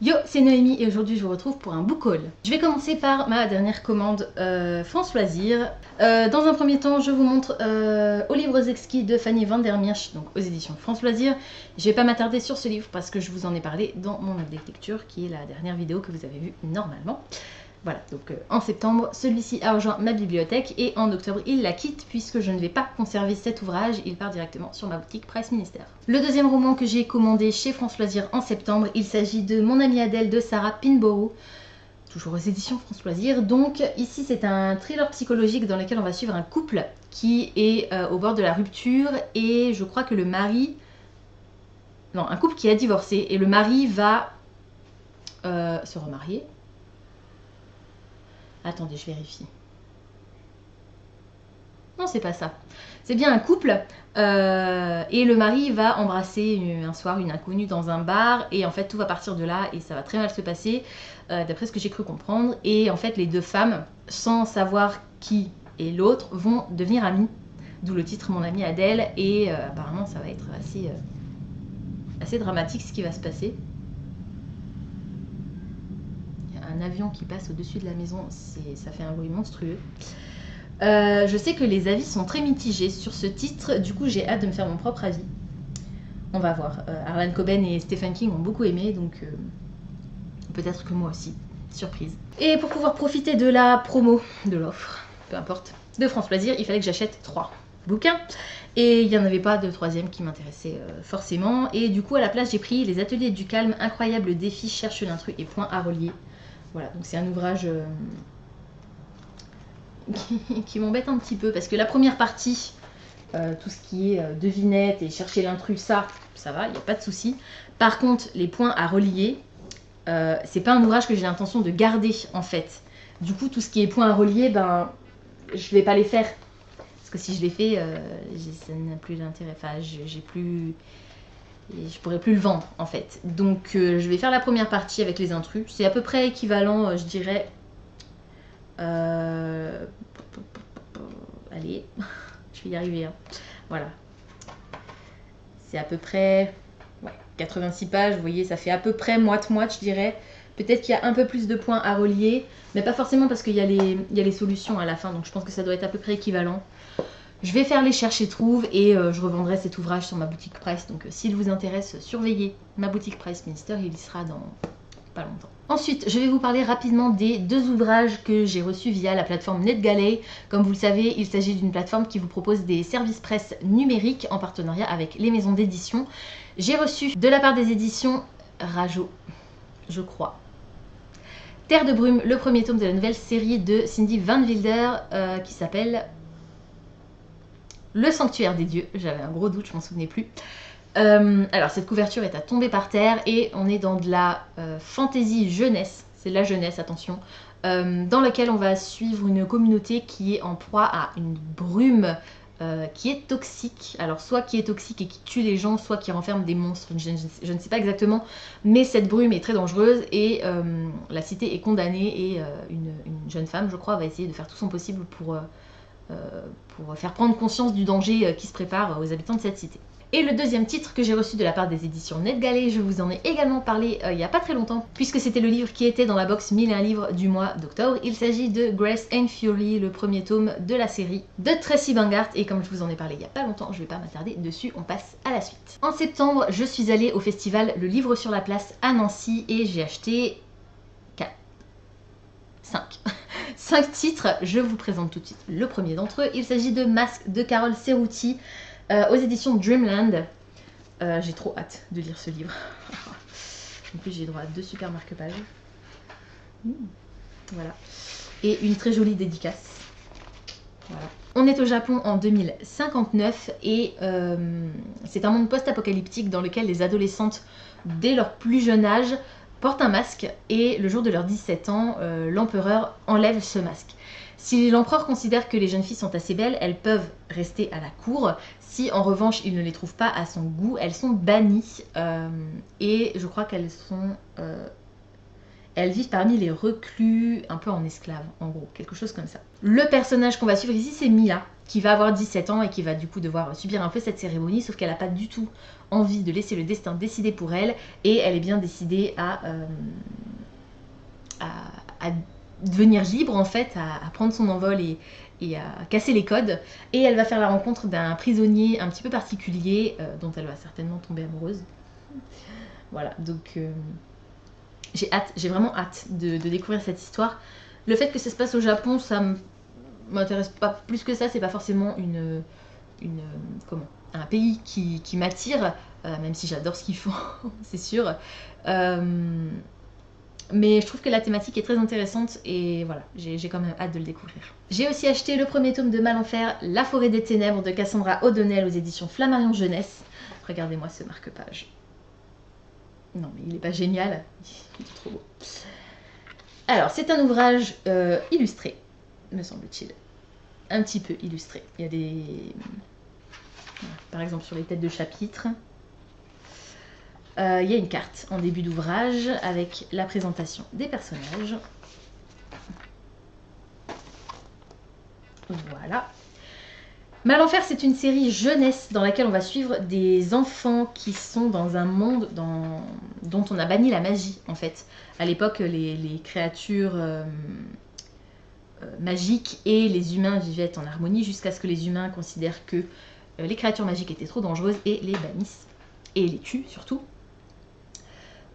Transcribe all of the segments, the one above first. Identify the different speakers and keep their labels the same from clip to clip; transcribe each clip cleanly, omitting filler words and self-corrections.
Speaker 1: Yo, c'est Noémie et aujourd'hui je vous retrouve pour un book haul. Je vais commencer par ma dernière commande France Loisirs. Dans un premier temps, je vous montre Aux livres exquis de Fanny van der Meersch, donc aux éditions France Loisirs. Je vais pas m'attarder sur ce livre parce que je vous en ai parlé dans mon update lecture qui est la dernière vidéo que vous avez vue normalement. Voilà, donc en septembre, celui-ci a rejoint ma bibliothèque et en octobre, il la quitte puisque je ne vais pas conserver cet ouvrage, il part directement sur ma boutique Presse Ministère. Le deuxième roman que j'ai commandé chez France Loisirs en septembre, il s'agit de Mon amie Adèle de Sarah Pinborough, toujours aux éditions France Loisirs. Donc ici, c'est un thriller psychologique dans lequel on va suivre un couple qui est au bord de la rupture et je crois que le mari... Non, un couple qui a divorcé et le mari va se remarier. Attendez, je vérifie. Non, c'est pas ça. C'est bien un couple et le mari va embrasser un soir une inconnue dans un bar et en fait tout va partir de là et ça va très mal se passer d'après ce que j'ai cru comprendre. Et en fait les deux femmes, sans savoir qui est l'autre, vont devenir amies. D'où le titre Mon amie Adèle et apparemment ça va être assez dramatique ce qui va se passer. Un avion qui passe au-dessus de la maison, ça fait un bruit monstrueux. Je sais que les avis sont très mitigés sur ce titre, du coup j'ai hâte de me faire mon propre avis. On va voir. Harlan Coben et Stephen King ont beaucoup aimé, donc peut-être que moi aussi. Surprise. Et pour pouvoir profiter de la promo, de l'offre, peu importe, de France Loisirs, il fallait que j'achète 3 bouquins. Et il n'y en avait pas de troisième qui m'intéressait forcément. Et du coup à la place j'ai pris Les Ateliers du Calme, Incroyable défi, Cherche l'intrus et Point à relier. Voilà, donc c'est un ouvrage qui m'embête un petit peu parce que la première partie, tout ce qui est devinette et chercher l'intrus, ça va, il n'y a pas de souci. Par contre, les points à relier, c'est pas un ouvrage que j'ai l'intention de garder en fait. Du coup, tout ce qui est points à relier, ben, je vais pas les faire. Parce que si je les fais, ça n'a plus d'intérêt. Enfin, j'ai plus... Et je pourrais plus le vendre en fait. Donc je vais faire la première partie avec les intrus. C'est à peu près équivalent, je dirais. Allez, je vais y arriver. Hein. Voilà. C'est à peu près 86 pages. Vous voyez, ça fait à peu près moite-moite, je dirais. Peut-être qu'il y a un peu plus de points à relier, mais pas forcément parce qu'il y a les solutions à la fin. Donc je pense que ça doit être à peu près équivalent. Je vais faire les cherches et trouve et je revendrai cet ouvrage sur ma boutique Price. Donc s'il vous intéresse, surveillez ma boutique Price Minister, il y sera dans pas longtemps. Ensuite, je vais vous parler rapidement des 2 ouvrages que j'ai reçus via la plateforme NetGalley. Comme vous le savez, il s'agit d'une plateforme qui vous propose des services presse numériques en partenariat avec les maisons d'édition. J'ai reçu de la part des éditions Rajo, je crois, Terre de brume, le premier tome de la nouvelle série de Cindy Van Wilder qui s'appelle Le sanctuaire des dieux. J'avais un gros doute, je m'en souvenais plus. Alors cette couverture est à tomber par terre et on est dans de la fantasy jeunesse, c'est la jeunesse, attention, dans laquelle on va suivre une communauté qui est en proie à une brume qui est toxique. Alors soit qui est toxique et qui tue les gens, soit qui renferme des monstres, je ne sais pas exactement, mais cette brume est très dangereuse et la cité est condamnée et une jeune femme, je crois, va essayer de faire tout son possible pour faire prendre conscience du danger qui se prépare aux habitants de cette cité. Et le deuxième titre que j'ai reçu de la part des éditions NetGalley, je vous en ai également parlé il n'y a pas très longtemps, puisque c'était le livre qui était dans la box 1001 livres du mois d'octobre. Il s'agit de Grace and Fury, le premier tome de la série de Tracy Bangart, et comme je vous en ai parlé il n'y a pas longtemps, je ne vais pas m'attarder dessus, on passe à la suite. En septembre, je suis allée au festival Le Livre sur la Place à Nancy, et j'ai acheté 5 titres, je vous présente tout de suite le premier d'entre eux. Il s'agit de Masque de Carole Cerruti aux éditions Dreamland. J'ai trop hâte de lire ce livre. En plus j'ai droit à 2 super marque-pages. Voilà. Et une très jolie dédicace. Voilà. On est au Japon en 2059 et c'est un monde post-apocalyptique dans lequel les adolescentes, dès leur plus jeune âge, portent un masque et le jour de leurs 17 ans, l'empereur enlève ce masque. Si l'empereur considère que les jeunes filles sont assez belles, elles peuvent rester à la cour. Si en revanche il ne les trouve pas à son goût, elles sont bannies et je crois qu'elles sont elles vivent parmi les reclus, un peu en esclaves, en gros, quelque chose comme ça. Le personnage qu'on va suivre ici, c'est Mila, qui va avoir 17 ans et qui va du coup devoir subir un peu cette cérémonie, sauf qu'elle n'a pas du tout envie de laisser le destin décider pour elle, et elle est bien décidée à devenir libre en fait, à prendre son envol et à casser les codes. Et elle va faire la rencontre d'un prisonnier un petit peu particulier dont elle va certainement tomber amoureuse. Voilà, donc j'ai vraiment hâte de découvrir cette histoire. Le fait que ça se passe au Japon, ça m'intéresse pas plus que ça, c'est pas forcément un pays qui m'attire, même si j'adore ce qu'ils font, c'est sûr. Mais je trouve que la thématique est très intéressante et voilà, j'ai quand même hâte de le découvrir. J'ai aussi acheté le premier tome de Malenfer, La forêt des ténèbres de Cassandra O'Donnell aux éditions Flammarion Jeunesse. Regardez-moi ce marque-page. Non mais il est pas génial, il est trop beau. Alors c'est un ouvrage illustré, me semble-t-il. Un petit peu illustré. Il y a des... Par exemple sur les têtes de chapitre. Il y a une carte en début d'ouvrage avec la présentation des personnages. Voilà. Malenfer, c'est une série jeunesse dans laquelle on va suivre des enfants qui sont dans un monde dont on a banni la magie, en fait. À l'époque, les créatures magiques et les humains vivaient en harmonie jusqu'à ce que les humains considèrent que les créatures magiques étaient trop dangereuses et les bannissent. Et les tuent, surtout.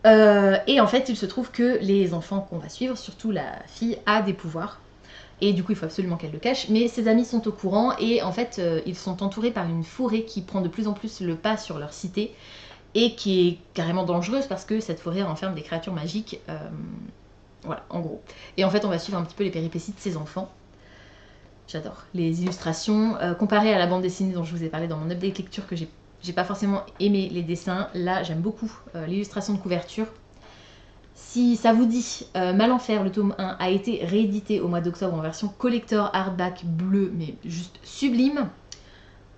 Speaker 1: Et en fait, il se trouve que les enfants qu'on va suivre, surtout la fille, a des pouvoirs. Et du coup, il faut absolument qu'elle le cache. Mais ses amis sont au courant et en fait, ils sont entourés par une forêt qui prend de plus en plus le pas sur leur cité et qui est carrément dangereuse parce que cette forêt renferme des créatures magiques. Voilà, en gros. Et en fait, on va suivre un petit peu les péripéties de ces enfants. J'adore. Les illustrations, comparées à la bande dessinée dont je vous ai parlé dans mon update lecture que j'ai pas forcément aimé les dessins. Là, j'aime beaucoup l'illustration de couverture. Si ça vous dit, Malenfer, le tome 1, a été réédité au mois d'octobre en version collector hardback bleu, mais juste sublime.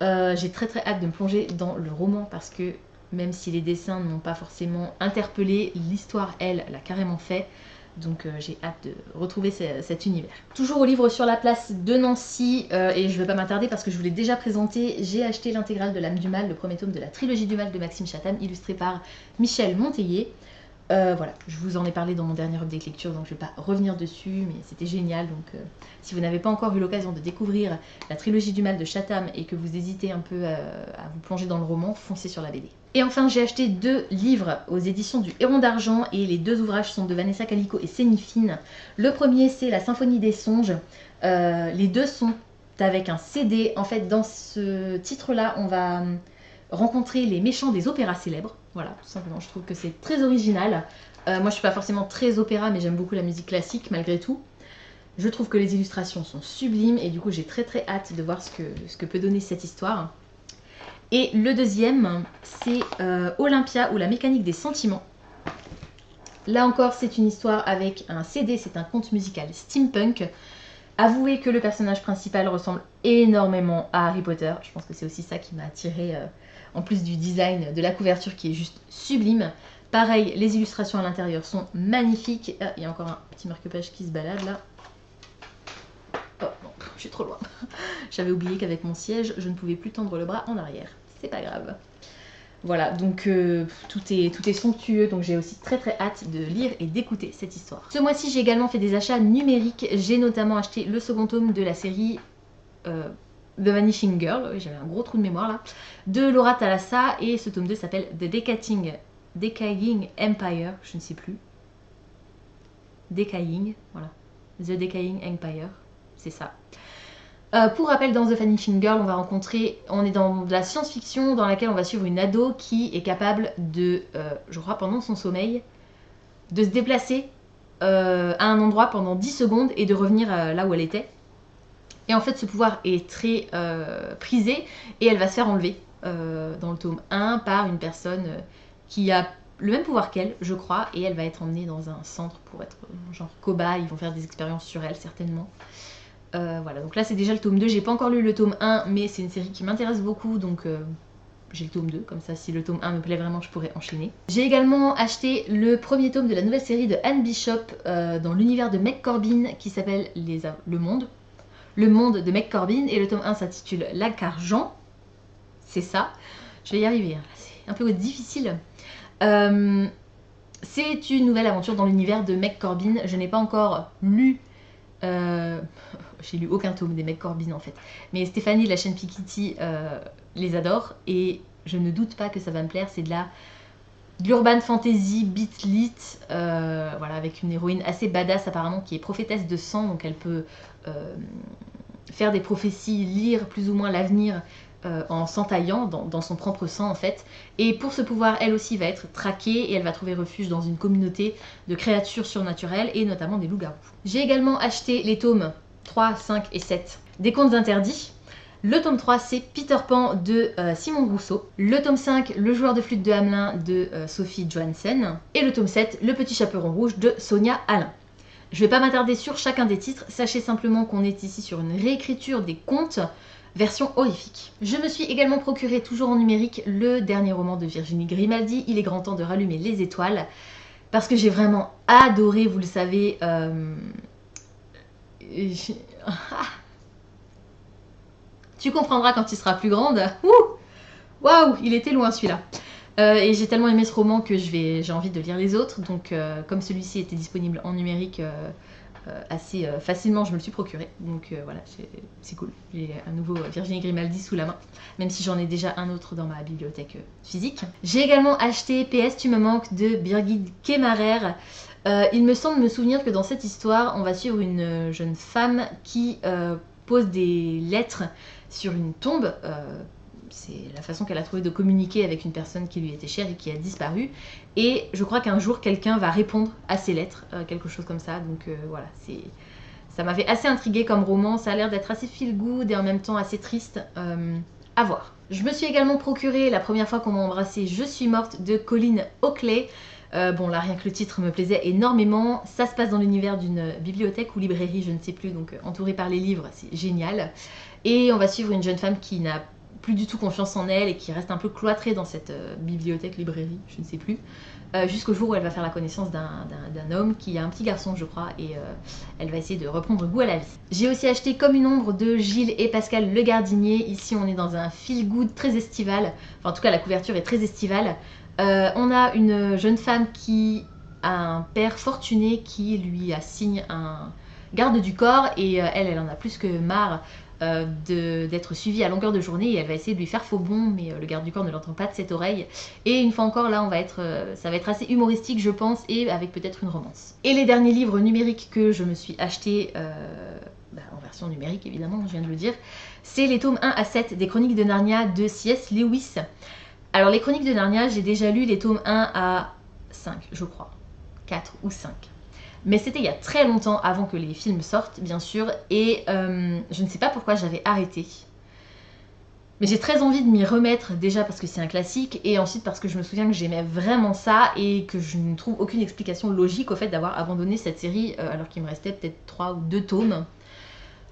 Speaker 1: J'ai très très hâte de me plonger dans le roman parce que même si les dessins n'ont pas forcément interpellé, l'histoire, elle, l'a carrément fait. Donc j'ai hâte de retrouver cet univers. Toujours au livre sur la place de Nancy, et je ne vais pas m'attarder parce que je vous l'ai déjà présenté, j'ai acheté l'intégrale de l'âme du mal, le premier tome de la trilogie du mal de Maxime Chatham, illustré par Michel Monteiller. Voilà, je vous en ai parlé dans mon dernier update lecture, donc je ne vais pas revenir dessus, mais c'était génial. Donc si vous n'avez pas encore eu l'occasion de découvrir la trilogie du mal de Chatham et que vous hésitez un peu à vous plonger dans le roman, foncez sur la BD. Et enfin, j'ai acheté 2 livres aux éditions du Héron d'Argent et les 2 ouvrages sont de Vanessa Calico et Sénifine. Le premier, c'est La Symphonie des songes. Les 2 sont avec un CD. En fait, dans ce titre-là, on va rencontrer les méchants des opéras célèbres. Voilà, tout simplement, je trouve que c'est très original. Moi, je ne suis pas forcément très opéra, mais j'aime beaucoup la musique classique malgré tout. Je trouve que les illustrations sont sublimes et du coup, j'ai très très hâte de voir ce que peut donner cette histoire. Et le deuxième, c'est Olympia ou la mécanique des sentiments. Là encore, c'est une histoire avec un CD, c'est un conte musical steampunk. Avouez que le personnage principal ressemble énormément à Harry Potter. Je pense que c'est aussi ça qui m'a attirée, en plus du design de la couverture qui est juste sublime. Pareil, les illustrations à l'intérieur sont magnifiques. Ah, il y a encore un petit marque-page qui se balade là. Oh non, je suis trop loin. J'avais oublié qu'avec mon siège, je ne pouvais plus tendre le bras en arrière. C'est pas grave. Voilà, donc tout est somptueux, donc j'ai aussi très très hâte de lire et d'écouter cette histoire. Ce mois-ci, j'ai également fait des achats numériques. J'ai notamment acheté le second tome de la série The Vanishing Girl, oui, j'avais un gros trou de mémoire là, de Laura Thalassa, et ce tome 2 s'appelle The Decaying Empire, je ne sais plus. Decaying, voilà. The Decaying Empire, c'est ça. Pour rappel, dans The Vanishing Girl, on est dans de la science-fiction dans laquelle on va suivre une ado qui est capable de, je crois pendant son sommeil, de se déplacer à un endroit pendant 10 secondes et de revenir là où elle était. Et en fait, ce pouvoir est très prisé et elle va se faire enlever dans le tome 1 par une personne qui a le même pouvoir qu'elle, je crois, et elle va être emmenée dans un centre pour être genre cobaye. Ils vont faire des expériences sur elle, certainement. Voilà, donc là c'est déjà le tome 2, j'ai pas encore lu le tome 1, mais c'est une série qui m'intéresse beaucoup, donc j'ai le tome 2, comme ça si le tome 1 me plaît vraiment je pourrais enchaîner. J'ai également acheté le premier tome de la nouvelle série de Anne Bishop dans l'univers de Meg Corbin qui s'appelle Le Monde de Meg Corbin, et le tome 1 s'intitule Lac Argent. C'est ça, je vais y arriver, c'est un peu difficile. C'est une nouvelle aventure dans l'univers de Meg Corbin. Je n'ai pas encore lu... j'ai lu aucun tome des Meg Corbin en fait. Mais Stéphanie de la chaîne Pikitty les adore et je ne doute pas que ça va me plaire. C'est de l'urban fantasy, beat lit, voilà, avec une héroïne assez badass apparemment qui est prophétesse de sang. Donc elle peut faire des prophéties, lire plus ou moins l'avenir en s'entaillant dans son propre sang en fait. Et pour ce pouvoir, elle aussi va être traquée et elle va trouver refuge dans une communauté de créatures surnaturelles et notamment des loups-garous. J'ai également acheté les tomes 3, 5 et 7 des Contes Interdits. Le tome 3 c'est Peter Pan de Simon Rousseau. Le tome 5, Le joueur de flûte de Hamelin de Sophie Johansen. Et le tome 7, Le petit chaperon rouge de Sonia Alain. Je ne vais pas m'attarder sur chacun des titres, sachez simplement qu'on est ici sur une réécriture des contes version horrifique. Je me suis également procuré, toujours en numérique, le dernier roman de Virginie Grimaldi, Il est grand temps de rallumer les étoiles, parce que j'ai vraiment adoré, vous le savez, tu comprendras quand tu seras plus grande. Waouh, il était loin celui-là. Et j'ai tellement aimé ce roman que j'ai envie de lire les autres, donc comme celui-ci était disponible en numérique assez facilement, je me le suis procuré, donc voilà, c'est cool, j'ai un nouveau Virginie Grimaldi sous la main, même si j'en ai déjà un autre dans ma bibliothèque physique. J'ai également acheté PS Tu me manques de Birgit Kemarer. Il me semble me souvenir que dans cette histoire, on va suivre une jeune femme qui pose des lettres sur une tombe. C'est la façon qu'elle a trouvé de communiquer avec une personne qui lui était chère et qui a disparu. Et je crois qu'un jour, quelqu'un va répondre à ces lettres, quelque chose comme ça. Donc voilà, ça m'avait assez intriguée comme roman. Ça a l'air d'être assez feel good et en même temps assez triste. À voir. Je me suis également procuré, la première fois qu'on m'a embrassé, Je suis morte de Colleen Oakley. Bon là, rien que le titre me plaisait énormément. Ça se passe dans l'univers d'une bibliothèque ou librairie, je ne sais plus. Donc entourée par les livres, c'est génial. Et on va suivre une jeune femme qui n'a plus du tout confiance en elle et qui reste un peu cloîtrée dans cette bibliothèque, librairie, je ne sais plus, jusqu'au jour où elle va faire la connaissance d'un homme qui a un petit garçon je crois, et elle va essayer de reprendre goût à la vie. J'ai aussi acheté Comme une ombre de Gilles et Pascal Le Gardinier. Ici on est dans un feel good très estival, enfin en tout cas la couverture est très estivale. On a une jeune femme qui a un père fortuné qui lui assigne un garde du corps et elle en a plus que marre d'être suivie à longueur de journée et elle va essayer de lui faire faux bond, mais le garde du corps ne l'entend pas de cette oreille. Et une fois encore là ça va être assez humoristique je pense, et avec peut-être une romance. Et les derniers livres numériques que je me suis acheté en version numérique évidemment, je viens de le dire, c'est les tomes 1 à 7 des Chroniques de Narnia de C.S. Lewis. Alors les Chroniques de Narnia, j'ai déjà lu les tomes 1 à 5 je crois, 4 ou 5. Mais c'était il y a très longtemps, avant que les films sortent, bien sûr, et je ne sais pas pourquoi j'avais arrêté. Mais j'ai très envie de m'y remettre, déjà parce que c'est un classique, et ensuite parce que je me souviens que j'aimais vraiment ça, et que je ne trouve aucune explication logique au fait d'avoir abandonné cette série, alors qu'il me restait peut-être 3 ou 2 tomes.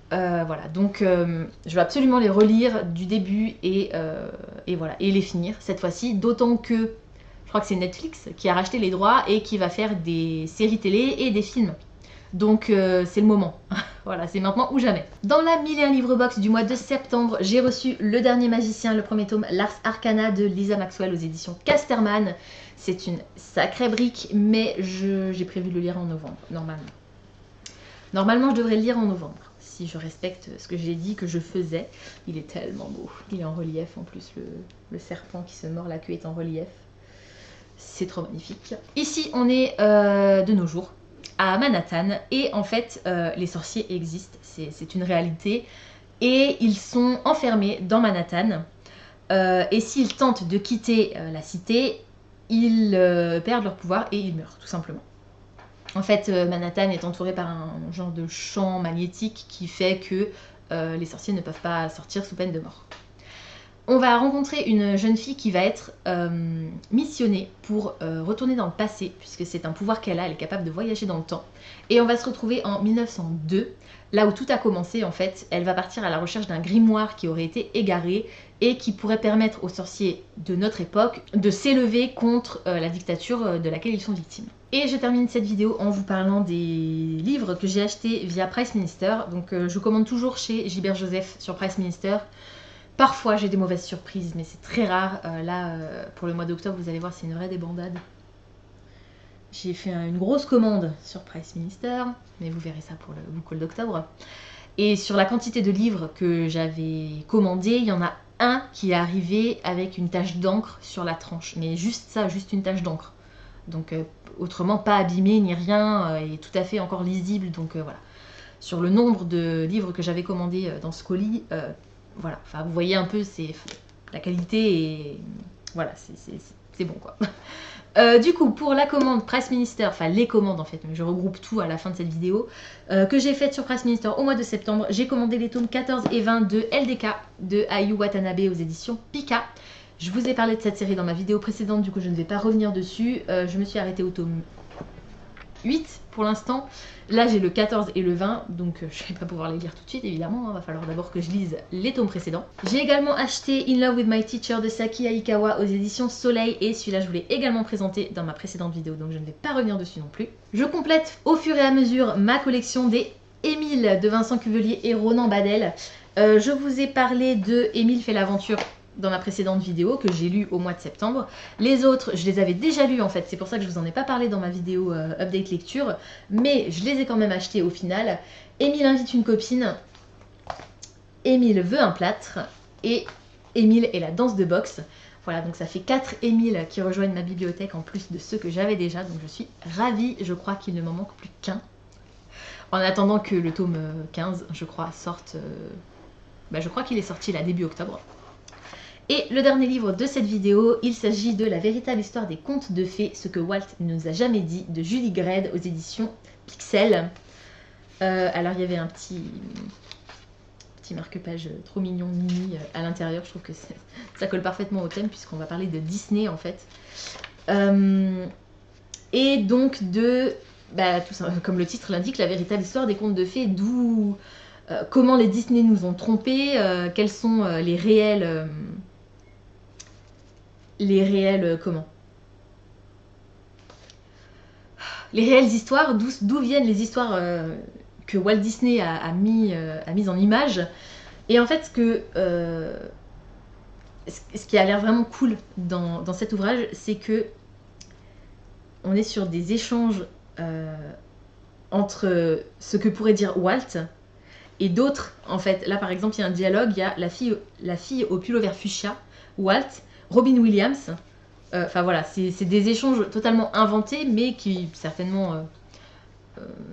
Speaker 1: Voilà, donc je vais absolument les relire du début, et voilà, et les finir cette fois-ci, d'autant que je crois que c'est Netflix qui a racheté les droits et qui va faire des séries télé et des films. Donc c'est le moment. Voilà, c'est maintenant ou jamais. Dans la 1001 livre box du mois de septembre, j'ai reçu Le Dernier Magicien, le premier tome Lars Arcana de Lisa Maxwell aux éditions Casterman. C'est une sacrée brique, mais j'ai prévu de le lire en novembre, normalement. Normalement, je devrais le lire en novembre, si je respecte ce que j'ai dit que je faisais. Il est tellement beau. Il est en relief en plus, le serpent qui se mord la queue est en relief. C'est trop magnifique. Ici, on est de nos jours à Manhattan et en fait, les sorciers existent, c'est une réalité et ils sont enfermés dans Manhattan. Et s'ils tentent de quitter la cité, ils perdent leur pouvoir et ils meurent, tout simplement. En fait, Manhattan est entouré par un genre de champ magnétique qui fait que les sorciers ne peuvent pas sortir sous peine de mort. On va rencontrer une jeune fille qui va être missionnée pour retourner dans le passé, puisque c'est un pouvoir qu'elle a, elle est capable de voyager dans le temps. Et on va se retrouver en 1902, là où tout a commencé en fait. Elle va partir à la recherche d'un grimoire qui aurait été égaré et qui pourrait permettre aux sorciers de notre époque de s'élever contre la dictature de laquelle ils sont victimes. Et je termine cette vidéo en vous parlant des livres que j'ai achetés via Price Minister. Donc je commande toujours chez Gilbert Joseph sur Price Minister. Parfois j'ai des mauvaises surprises, mais c'est très rare. Là, pour le mois d'octobre, vous allez voir, c'est une vraie débandade. J'ai fait une grosse commande sur Price Minister, mais vous verrez ça pour le book haul d'octobre. Et sur la quantité de livres que j'avais commandé, il y en a un qui est arrivé avec une tache d'encre sur la tranche. Mais juste ça, juste une tache d'encre. Donc autrement pas abîmé ni rien, et tout à fait encore lisible. Donc voilà. Sur le nombre de livres que j'avais commandés dans ce colis, voilà, enfin vous voyez un peu, c'est la qualité et voilà, c'est bon quoi. Du coup, pour la commande Price Minister, enfin les commandes en fait, mais je regroupe tout à la fin de cette vidéo, que j'ai faite sur Price Minister au mois de septembre, j'ai commandé les tomes 14 et 20 de LDK de Ayu Watanabe aux éditions Pika. Je vous ai parlé de cette série dans ma vidéo précédente, du coup je ne vais pas revenir dessus. Je me suis arrêtée au tome 8 pour l'instant. Là j'ai le 14 et le 20, donc je ne vais pas pouvoir les lire tout de suite évidemment, il va falloir d'abord que je lise les tomes précédents. J'ai également acheté In Love with My Teacher de Saki Aikawa aux éditions Soleil, et celui-là je vous l'ai également présenté dans ma précédente vidéo, donc je ne vais pas revenir dessus non plus. Je complète au fur et à mesure ma collection des Émile de Vincent Cuvelier et Ronan Badel. Je vous ai parlé de Émile fait l'aventure dans ma précédente vidéo que j'ai lu au mois de septembre. Les autres, je les avais déjà lus en fait, c'est pour ça que je vous en ai pas parlé dans ma vidéo update lecture, mais je les ai quand même achetés au final. Émile invite une copine, Émile veut un plâtre, et Émile et la danse de boxe. Voilà, donc ça fait 4 Émile qui rejoignent ma bibliothèque en plus de ceux que j'avais déjà, donc je suis ravie. Je crois qu'il ne m'en manque plus qu'un. En attendant que le tome 15, je crois, sorte... je crois qu'il est sorti là début octobre. Et le dernier livre de cette vidéo, il s'agit de La véritable histoire des contes de fées, ce que Walt ne nous a jamais dit, de Julie Gredd aux éditions Pixel. Alors il y avait un petit marque-page trop mignon, mini à l'intérieur. Je trouve que ça colle parfaitement au thème puisqu'on va parler de Disney en fait. Et donc de, tout ça, comme le titre l'indique, la véritable histoire des contes de fées, d'où, comment les Disney nous ont trompés, quels sont les réels histoires, d'où viennent les histoires que Walt Disney a mis en image. Et en fait, ce qui a l'air vraiment cool dans cet ouvrage, c'est que on est sur des échanges entre ce que pourrait dire Walt et d'autres. En fait, là par exemple, il y a un dialogue, il y a la fille au pull vert fuchsia, Walt, Robin Williams. Enfin voilà, c'est des échanges totalement inventés, mais qui certainement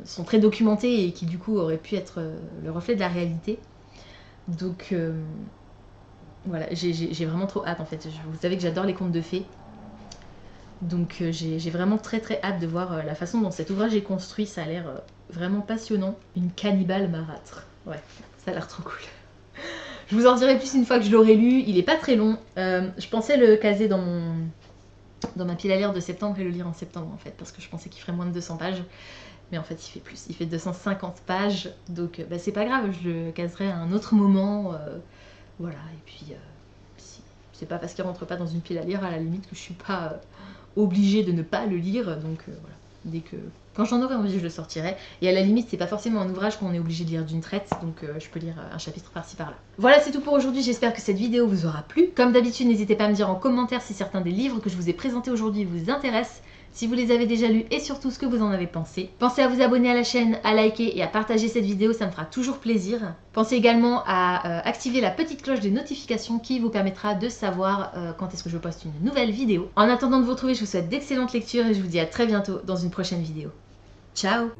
Speaker 1: sont très documentés et qui du coup auraient pu être le reflet de la réalité. Donc voilà, j'ai vraiment trop hâte en fait. Vous savez que j'adore les contes de fées. Donc j'ai vraiment très très hâte de voir la façon dont cet ouvrage est construit. Ça a l'air vraiment passionnant. Une cannibale marâtre. Ouais, ça a l'air trop cool. Je vous en dirai plus une fois que je l'aurai lu. Il est pas très long. Je pensais le caser dans ma pile à lire de septembre et le lire en septembre en fait, parce que je pensais qu'il ferait moins de 200 pages. Mais en fait il fait plus, il fait 250 pages. Donc c'est pas grave, je le caserai à un autre moment. Voilà, et puis c'est pas parce qu'il rentre pas dans une pile à lire à la limite que je suis pas obligée de ne pas le lire. Donc voilà, quand j'en aurai envie je le sortirai. Et à la limite c'est pas forcément un ouvrage qu'on est obligé de lire d'une traite, donc je peux lire un chapitre par-ci par-là. Voilà, c'est tout pour aujourd'hui, j'espère que cette vidéo vous aura plu. Comme d'habitude, n'hésitez pas à me dire en commentaire si certains des livres que je vous ai présentés aujourd'hui vous intéressent, si vous les avez déjà lus et surtout ce que vous en avez pensé. Pensez à vous abonner à la chaîne, à liker et à partager cette vidéo, ça me fera toujours plaisir. Pensez également à activer la petite cloche de notification qui vous permettra de savoir quand est-ce que je poste une nouvelle vidéo. En attendant de vous retrouver, je vous souhaite d'excellentes lectures et je vous dis à très bientôt dans une prochaine vidéo. Ciao!